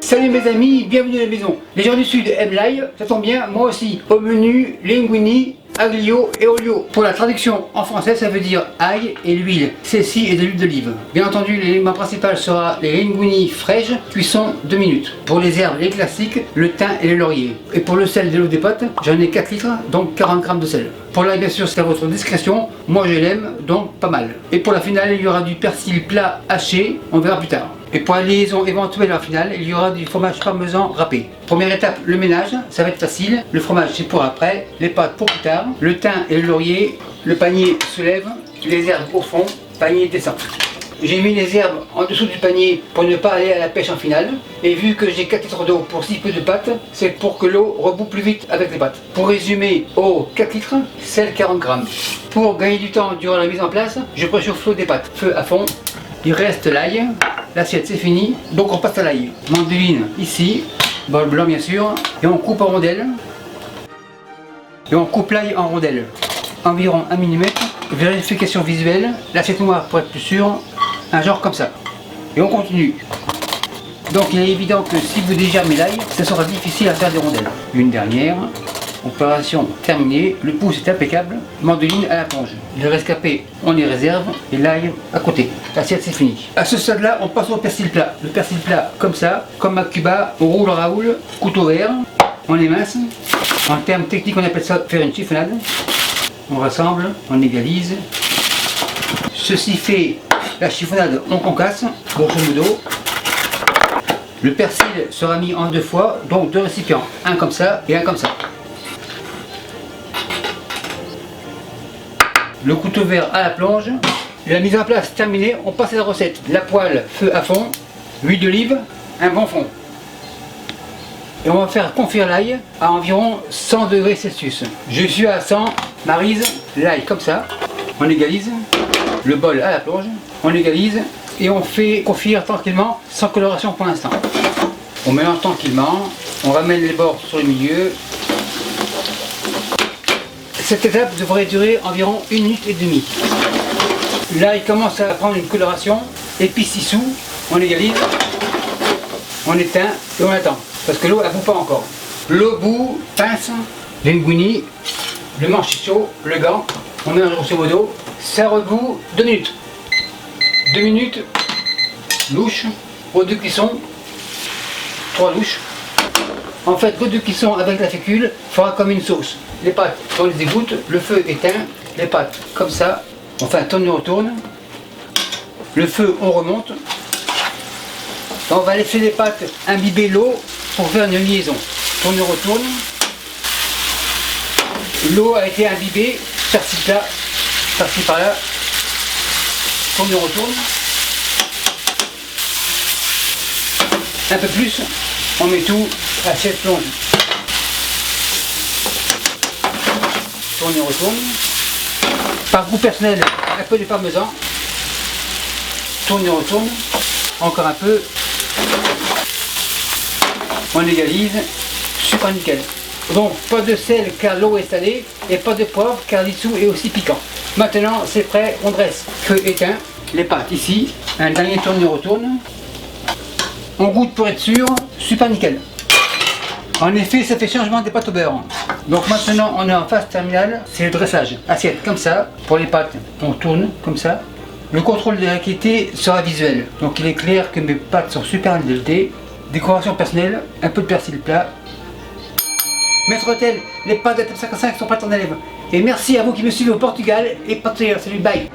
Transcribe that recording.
Salut mes amis, bienvenue à la maison. Les gens du sud aiment l'ail, ça tombe bien, moi aussi. Au menu, linguini, aglio et olio. Pour la traduction en français, ça veut dire ail et l'huile. Celle-ci est de l'huile d'olive. Bien entendu, l'élément principal sera les linguini fraîches, cuisson 2 minutes. Pour les herbes, les classiques, le thym et le laurier. Et pour le sel de l'eau des potes, j'en ai 4 litres, donc 40 g de sel. Pour l'ail, bien sûr, c'est à votre discrétion. Moi, je l'aime, donc pas mal. Et pour la finale, il y aura du persil plat haché, on verra plus tard. Et pour la liaison éventuelle en finale, il y aura du fromage parmesan râpé. Première étape, le ménage, ça va être facile. Le fromage, c'est pour après, les pâtes pour plus tard. Le thym et le laurier, le panier se lève, les herbes au fond, panier descend. J'ai mis les herbes en dessous du panier pour ne pas aller à la pêche en finale. Et vu que j'ai 4 litres d'eau pour si peu de pâtes, c'est pour que l'eau reboue plus vite avec les pâtes. Pour résumer, eau 4 litres, sel 40 g. Pour gagner du temps durant la mise en place, je préchauffe l'eau des pâtes. Feu à fond, il reste l'ail. L'assiette c'est fini, donc on passe à l'ail. Mandoline ici, bol blanc bien sûr, et on coupe en rondelles. Et on coupe l'ail en rondelles, environ 1 mm. Vérification visuelle, l'assiette noire pour être plus sûr, un genre comme ça. Et on continue. Donc il est évident que si vous dégermez l'ail, ce sera difficile à faire des rondelles. Une dernière. Opération terminée, le pouce est impeccable, mandoline à la plonge. Le rescapé, on les réserve et l'ail à côté. L'assiette c'est fini. À ce stade-là, on passe au persil plat. Le persil plat comme ça, comme à Cuba, on roule raoul, couteau vert, on émince. En termes techniques, on appelle ça faire une chiffonade. On rassemble, on égalise. Ceci fait la chiffonnade, on concasse, grosso modo. Le persil sera mis en 2 fois, donc 2 récipients, un comme ça et un comme ça. Le couteau vert à la plonge. La mise en place terminée, on passe à la recette. La poêle, feu à fond, huile d'olive, un bon fond. Et on va faire confire l'ail à environ 100 degrés Celsius. Je suis à 100, marise l'ail comme ça, on égalise, le bol à la plonge, on égalise et on fait confire tranquillement, sans coloration pour l'instant. On mélange tranquillement, on ramène les bords sur le milieu. Cette étape devrait durer environ 1 minute et demie. Là, il commence à prendre une coloration, épice sous, on égalise, on éteint et on attend. Parce que l'eau, elle ne bout pas encore. L'eau bout, pince, linguini, le manchicho, le gant, on met grosso modo, ça rebout 2 minutes. 2 minutes, louche, eau de cuisson, 3 louches. En fait, l'eau de cuisson avec la fécule fera comme une sauce. Les pâtes, on les égoutte, le feu éteint, les pâtes comme ça, on fait un tourne et retourne. Le feu, on remonte. On va laisser les pâtes imbiber l'eau pour faire une liaison. Tourne et retourne. L'eau a été imbibée, par-ci là, par-ci par-là. Tourne et retourne. Un peu plus, on met tout, assiette plonge. Tourne et retourne. Par goût personnel, un peu de parmesan. Tourne et retourne. Encore un peu. On égalise. Super nickel. Donc pas de sel car l'eau est salée et pas de poivre car l'issou est aussi piquant. Maintenant c'est prêt, on dresse. Feu éteint. Les pâtes ici. Un dernier tourne et retourne. On goûte pour être sûr. Super nickel. En effet, ça fait changement des pâtes au beurre. Donc maintenant, on est en phase terminale, c'est le dressage. Assiette comme ça, pour les pâtes, on tourne comme ça. Le contrôle de la qualité sera visuel. Donc il est clair que mes pâtes sont super développées. Décoration personnelle, un peu de persil plat. Maître Hôtel, les pâtes de 55 sont prêtes en élève. Et merci à vous qui me suivez au Portugal et partenaires. Salut, bye.